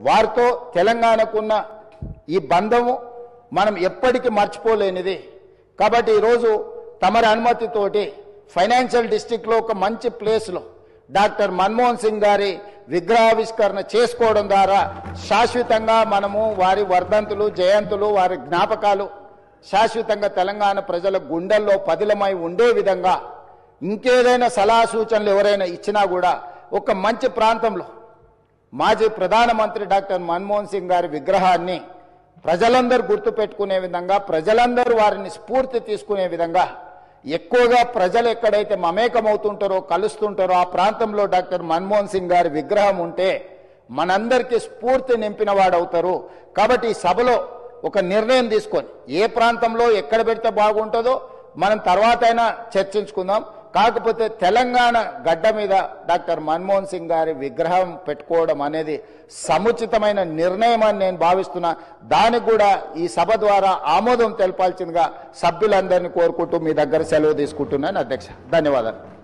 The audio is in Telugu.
వారితో తెలంగాణకున్న ఈ బంధము మనం ఎప్పటికీ మర్చిపోలేనిది. కాబట్టి ఈరోజు తమరి అనుమతితోటి ఫైనాన్షియల్ డిస్ట్రిక్ట్లో ఒక మంచి ప్లేస్లో డాక్టర్ మన్మోహన్ సింగ్ గారి విగ్రహావిష్కరణ చేసుకోవడం ద్వారా శాశ్వతంగా మనము వారి వర్ధంతులు, జయంతులు, వారి జ్ఞాపకాలు శాశ్వతంగా తెలంగాణ ప్రజల గుండెల్లో పదిలమై ఉండే విధంగా ఇంకేదైనా సలహా సూచనలు ఎవరైనా ఇచ్చినా కూడా ఒక మంచి ప్రాంతంలో మాజీ ప్రధానమంత్రి డాక్టర్ మన్మోహన్ సింగ్ గారి విగ్రహాన్ని ప్రజలందరూ గుర్తుపెట్టుకునే విధంగా, ప్రజలందరూ వారిని స్ఫూర్తి తీసుకునే విధంగా ఎక్కువగా ప్రజలు ఎక్కడైతే మమేకమవుతుంటారో, కలుస్తుంటారో ఆ ప్రాంతంలో డాక్టర్ మన్మోహన్ సింగ్ గారి విగ్రహం ఉంటే మనందరికీ స్ఫూర్తి నింపిన వాడవుతారు. కాబట్టి ఈ సభలో ఒక నిర్ణయం తీసుకొని ఏ ప్రాంతంలో ఎక్కడ పెడితే బాగుంటుందో మనం తర్వాత అయినా చర్చించుకుందాం. కాకపోతే తెలంగాణ గడ్డ మీద డాక్టర్ మన్మోహన్ సింగ్ గారి విగ్రహం పెట్టుకోవడం అనేది సముచితమైన నిర్ణయం అని నేను భావిస్తున్నా. దానికి కూడా ఈ సభ ద్వారా ఆమోదం తెలపాల్సిందిగా సభ్యులందరినీ కోరుకుంటూ మీ దగ్గర సెలవు తీసుకుంటున్నాను అధ్యక్ష. ధన్యవాదాలు.